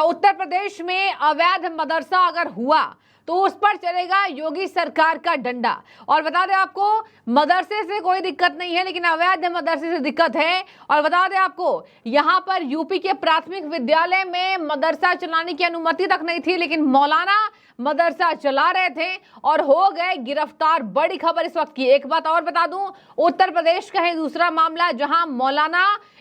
उत्तर प्रदेश में अवैध मदरसा अगर हुआ तो उस पर चलेगा योगी सरकार का डंडा। और बता दें आपको, मदरसे से कोई दिक्कत नहीं है, लेकिन अवैध मदरसे से दिक्कत है। और बता दें आपको, यहां पर यूपी के प्राथमिक विद्यालय में मदरसा चलाने की अनुमति तक नहीं थी, लेकिन मौलाना मदरसा चला रहे थे और हो गए गिरफ्तार। बड़ी खबर इस वक्त की। एक बात और बता दूं, उत्तर प्रदेश का है दूसरा मामला, जहां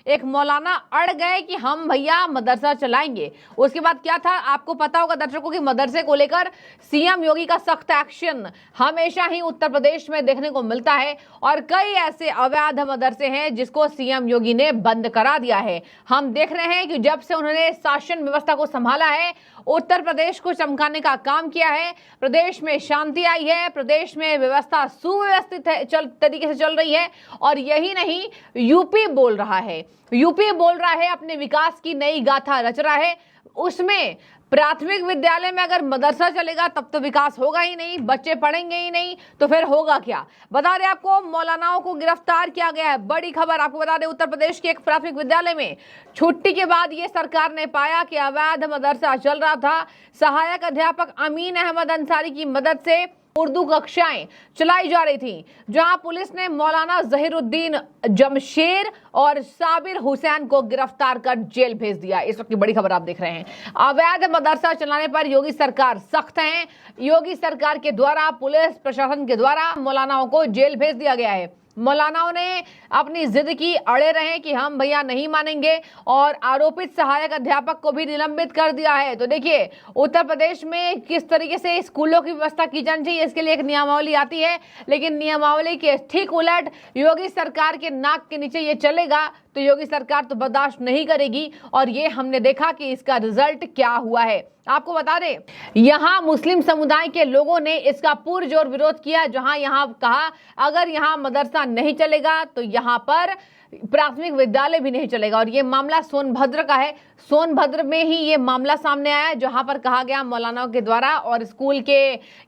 एक मौलाना अड़ गए कि हम भैया मदरसा चलाएंगे। उसके बाद क्या था आपको पता होगा दर्शकों की, मदरसे को लेकर सीएम योगी का सख्त एक्शन हमेशा ही उत्तर प्रदेश में देखने को मिलता है और कई ऐसे अवैध मदरसे हैं जिसको सीएम योगी ने बंद करा दिया है। हम देख रहे हैं कि जब से उन्होंने शासन व्यवस्था को संभाला है, उत्तर प्रदेश को चमकाने का काम किया है, प्रदेश में शांति आई है, प्रदेश में व्यवस्था सुव्यवस्थित है, तरीके से चल रही है। और यही नहीं, यूपी बोल रहा है, अपने विकास की नई गाथा रच रहा है। उसमें प्राथमिक विद्यालय में अगर मदरसा चलेगा तब तो विकास होगा ही नहीं, बच्चे पढ़ेंगे ही नहीं, तो फिर होगा क्या। बता दें आपको, मौलानाओं को गिरफ्तार किया गया है। बड़ी खबर आपको बता दें, उत्तर प्रदेश के एक प्राथमिक विद्यालय में छुट्टी के बाद ये सरकार ने पाया कि अवैध मदरसा चल रहा था। सहायक अध्यापक अमीन अहमद अंसारी की मदद से उर्दू कक्षाएं चलाई जा रही थी, जहां पुलिस ने मौलाना जहीरुद्दीन जमशेर और साबिर हुसैन को गिरफ्तार कर जेल भेज दिया। इस वक्त की बड़ी खबर आप देख रहे हैं। अवैध मदरसा चलाने पर योगी सरकार सख्त है। योगी सरकार के द्वारा, पुलिस प्रशासन के द्वारा मौलानाओं को जेल भेज दिया गया है। मौलानाओं ने अपनी जिद की, अड़े रहे कि हम भैया नहीं मानेंगे, और आरोपित सहायक अध्यापक को भी निलंबित कर दिया है। तो देखिए, उत्तर प्रदेश में किस तरीके से स्कूलों की व्यवस्था की जानी चाहिए, इसके लिए एक नियमावली आती है, लेकिन नियमावली के ठीक उलट योगी सरकार के नाक के नीचे ये चलेगा तो योगी सरकार तो बर्दाश्त नहीं करेगी। और ये हमने देखा कि इसका रिजल्ट क्या हुआ है। आपको बता दें, यहां मुस्लिम समुदाय के लोगों ने इसका पुरजोर विरोध किया, जहां यहां कहा अगर यहां मदरसा नहीं चलेगा तो यहां पर प्राथमिक विद्यालय भी नहीं चलेगा। और ये मामला सोनभद्र का है। सोनभद्र में ही ये मामला सामने आया, जहां पर कहा गया मौलानाओं के द्वारा और स्कूल के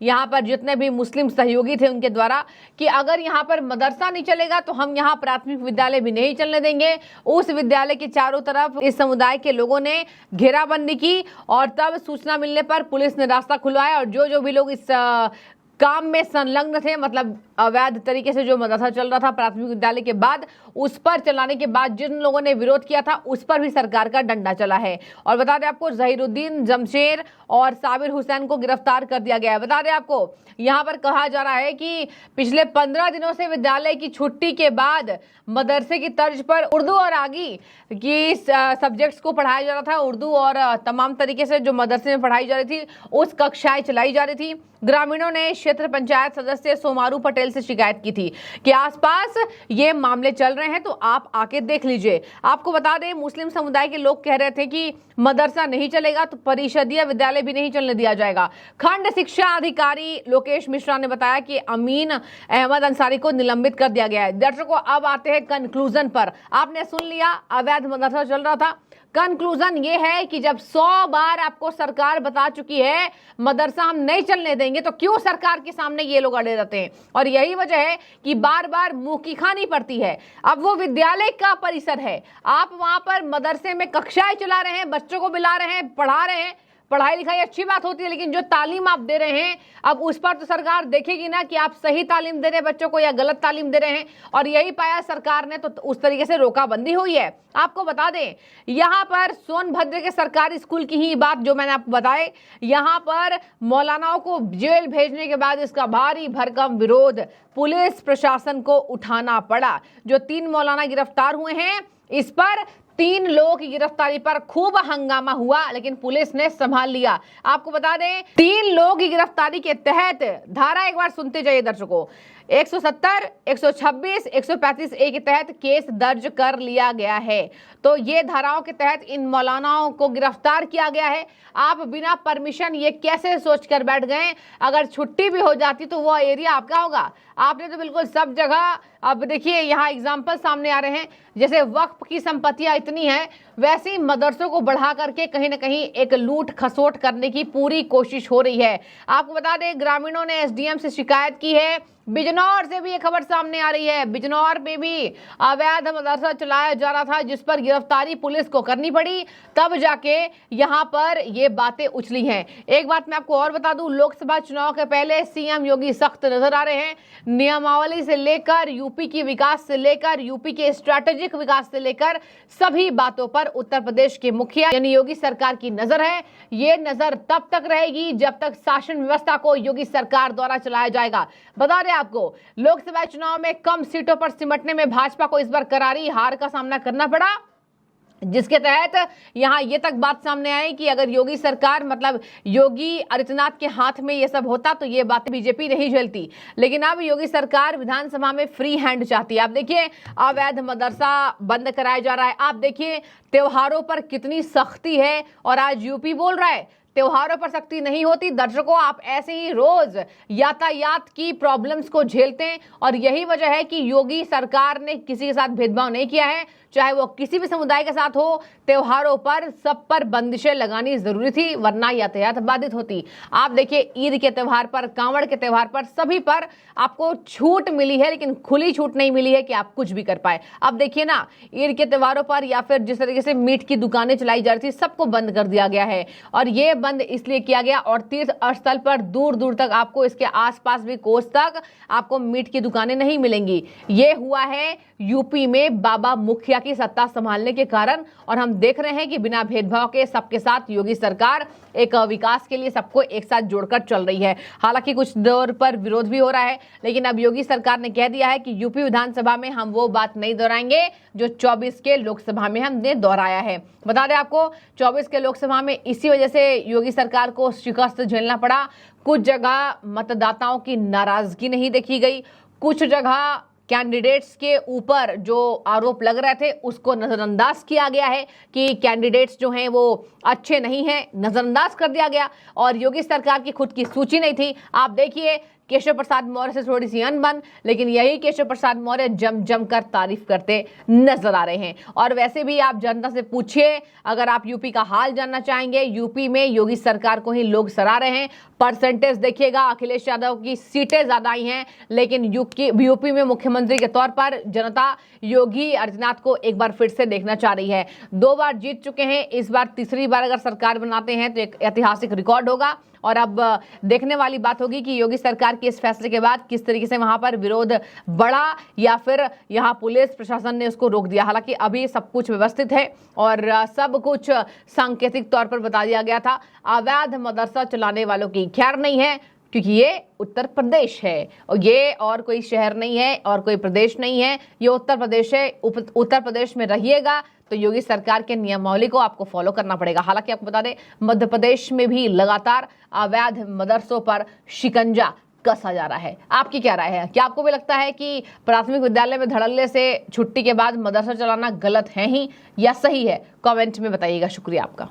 यहां पर जितने भी मुस्लिम सहयोगी थे उनके द्वारा कि अगर यहां पर मदरसा नहीं चलेगा तो हम यहां प्राथमिक विद्यालय भी नहीं चलने देंगे। उस विद्यालय के चारों तरफ इस समुदाय के लोगों ने घेराबंदी की और तब सूचना मिलने पर पुलिस ने रास्ता खुलवाया और जो भी लोग इस काम में संलग्न थे, मतलब अवैध तरीके से जो मदरसा चल रहा था प्राथमिक विद्यालय के बाद, उस पर चलाने के बाद जिन लोगों ने विरोध किया था उस पर भी सरकार का डंडा चला है। और बता दें आपको, जहीरुद्दीन जमशेर और साबिर हुसैन को गिरफ्तार कर दिया गया है। बता दें आपको, यहाँ पर कहा जा रहा है कि पिछले 15 दिनों से विद्यालय की छुट्टी के बाद मदरसे की तर्ज पर उर्दू और आगे की सब्जेक्ट्स को पढ़ाया जा रहा था। उर्दू और तमाम तरीके से जो मदरसे में पढ़ाई जा रही थी उस कक्षाएं चलाई जा रही थी। ग्रामीणों ने क्षेत्र पंचायत सदस्य सोमारू पटेल से शिकायत की थी कि आसपास ये मामले चल रहे हैं, तो आप आके देख लीजिए। आपको बता दें, मुस्लिम समुदाय के लोग कह रहे थे कि मदरसा नहीं चलेगा तो परिषदीय विद्यालय भी नहीं चलने दिया जाएगा। खंड शिक्षा अधिकारी लोकेश मिश्रा ने बताया कि अमीन अहमद अंसारी को निलंबित कर दिया गया है। दर्शकों, अब आते हैं कंक्लूजन पर। आपने सुन लिया, अवैध मदरसा चल रहा था। कंक्लूजन ये है कि जब 100 बार आपको सरकार बता चुकी है मदरसा हम नहीं चलने देंगे, तो क्यों सरकार के सामने ये लोग अड़े रहते हैं। और यही वजह है कि बार बार मुंह की खानी पड़ती है। अब वो विद्यालय का परिसर है, आप वहां पर मदरसे में कक्षाएं चला रहे हैं, बच्चों को बुला रहे हैं, पढ़ा रहे हैं। पढ़ाई लिखाई अच्छी बात होती है, लेकिन जो तालीम आप दे रहे हैं अब उस पर तो सरकार देखेगी ना कि आप सही तालीम दे रहे हैं बच्चों को या गलत तालीम दे रहे हैं। और यही पाया सरकार ने, तो उस तरीके से रोकाबंदी हुई है। आपको बता दें, यहाँ पर सोनभद्र के सरकारी स्कूल की ही बात जो मैंने आपको बताए, यहाँ पर मौलानाओं को जेल भेजने के बाद इसका भारी भरकम विरोध पुलिस प्रशासन को उठाना पड़ा। जो 3 मौलाना गिरफ्तार हुए हैं, इस पर 3 लोगों की गिरफ्तारी पर खूब हंगामा हुआ, लेकिन पुलिस ने संभाल लिया। आपको बता दें, 3 लोगों की गिरफ्तारी के तहत धारा एक बार सुनते जाइए दर्शकों, 170, 126, 135 ए के तहत केस दर्ज कर लिया गया है। तो ये धाराओं के तहत इन मौलानाओं को गिरफ्तार किया गया है। आप बिना परमिशन ये कैसे सोच कर बैठ गए, अगर छुट्टी भी हो जाती तो वो एरिया आपका होगा। आपने तो बिल्कुल सब जगह, अब देखिए यहाँ एग्जाम्पल सामने आ रहे हैं, जैसे वक्फ की संपत्तियां इतनी हैं, वैसे ही मदरसों को बढ़ा करके कहीं ना कहीं एक लूट खसोट करने की पूरी कोशिश हो रही है। आपको बता दें, ग्रामीणों ने एसडीएम से शिकायत की है। बिजनौर से भी एक खबर सामने आ रही है, बिजनौर में भी अवैध मदरसा चलाया जा रहा था, जिस पर गिरफ्तारी पुलिस को करनी पड़ी, तब जाके यहां पर ये बातें उछली हैं। एक बात मैं आपको और बता दूं, लोकसभा चुनाव के पहले सीएम योगी सख्त नजर आ रहे हैं। नियमावली से लेकर यूपी की विकास से लेकर यूपी के स्ट्रैटेजिक विकास से लेकर सभी बातों पर उत्तर प्रदेश के मुखिया यानी योगी सरकार की नजर है। ये नजर तब तक रहेगी जब तक शासन व्यवस्था को योगी सरकार द्वारा चलाया जाएगा। बता दें आपको, लोकसभा चुनाव में कम सीटों पर सिमटने में भाजपा को इस बार करारी हार का सामना करना पड़ा, जिसके तहत यहां ये तक बात सामने आई कि अगर योगी सरकार मतलब योगी आदित्यनाथ के हाथ में ये सब होता तो ये बातें बीजेपी नहीं झेलती। लेकिन अब योगी सरकार विधानसभा में फ्री हैंड चाहती है। आप देखिए, अवैध मदरसा बंद कराया जा रहा है। आप देखिए त्योहारों पर कितनी सख्ती है, और आज यूपी बोल रहा है त्योहारों पर सख्ती नहीं होती। दर्शकों, आप ऐसे ही रोज यातायात की प्रॉब्लम्स को झेलते हैं, और यही वजह है कि योगी सरकार ने किसी के साथ भेदभाव नहीं किया है, चाहे वो किसी भी समुदाय के साथ हो। त्योहारों पर सब पर बंदिशें लगानी जरूरी थी, वरना यातायात बाधित होती। आप देखिए, ईद के त्यौहार पर, कांवड़ के त्यौहार पर, सभी पर आपको छूट मिली है, लेकिन खुली छूट नहीं मिली है कि आप कुछ भी कर पाए। अब देखिए ना, ईद के त्योहारों पर या फिर जिस तरीके से मीट की दुकानें चलाई जा रही थी, सबको बंद कर दिया गया है। और ये बंद इसलिए किया गया, और तीर्थ स्थल पर दूर दूर तक आपको, इसके आसपास भी कोस तक आपको मीट की दुकानें नहीं मिलेंगी। ये हुआ है यूपी में बाबा मुखिया की सत्ता संभालने के कारण, और हम देख रहे हैं कि बिना भेदभाव के सबके साथ योगी सरकार एक विकास के लिए सबको एक साथ जोड़कर चल रही है। हालांकि कुछ दौर पर विरोध भी हो रहा है, लेकिन अब योगी सरकार ने कह दिया है कि यूपी विधानसभा में हम वो बात नहीं दोहराएंगे जो 24 के लोकसभा में हमने दोहराया है। बता दें आपको, 24 के लोकसभा में इसी वजह से योगी सरकार को शिकस्त झेलना पड़ा। कुछ जगह मतदाताओं की नाराजगी नहीं देखी गई, कुछ जगह कैंडिडेट्स के ऊपर जो आरोप लग रहे थे उसको नजरअंदाज किया गया है कि कैंडिडेट्स जो हैं वो अच्छे नहीं हैं, नजरअंदाज कर दिया गया, और योगी सरकार की खुद की सूची नहीं थी। आप देखिए, केशव प्रसाद मौर्य से थोड़ी सी अनबन, लेकिन यही केशव प्रसाद मौर्य जम कर तारीफ करते नजर आ रहे हैं। और वैसे भी आप जनता से पूछिए, अगर आप यूपी का हाल जानना चाहेंगे, यूपी में योगी सरकार को ही लोग सराह रहे हैं। परसेंटेज देखिएगा, अखिलेश यादव की सीटें ज्यादा आई हैं, लेकिन यूपी में मुख्यमंत्री के तौर पर जनता योगी आदित्यनाथ को एक बार फिर से देखना चाह रही है। 2 बार जीत चुके हैं, इस बार तीसरी बार अगर सरकार बनाते हैं तो एक ऐतिहासिक रिकॉर्ड होगा। और अब देखने वाली बात होगी कि योगी सरकार के इस फैसले के बाद किस तरीके से वहां पर विरोध बढ़ा, या फिर यहां पुलिस प्रशासन ने उसको रोक दिया। हालांकि अभी सब कुछ व्यवस्थित है और सब कुछ सांकेतिक तौर पर बता दिया गया था। अवैध मदरसा चलाने वालों की खैर नहीं है, क्योंकि ये उत्तर प्रदेश है, और ये और कोई शहर नहीं है और कोई प्रदेश नहीं है, ये उत्तर प्रदेश है। उत्तर प्रदेश में रहिएगा तो योगी सरकार के नियमावली को आपको फॉलो करना पड़ेगा। हालांकि आपको बता दें, मध्य प्रदेश में भी लगातार अवैध मदरसों पर शिकंजा कसा जा रहा है। आपकी क्या राय है? क्या आपको भी लगता है कि प्राथमिक विद्यालय में धड़ल्ले से छुट्टी के बाद मदरसा चलाना गलत है ही या सही है? कमेंट में बताइएगा। शुक्रिया आपका।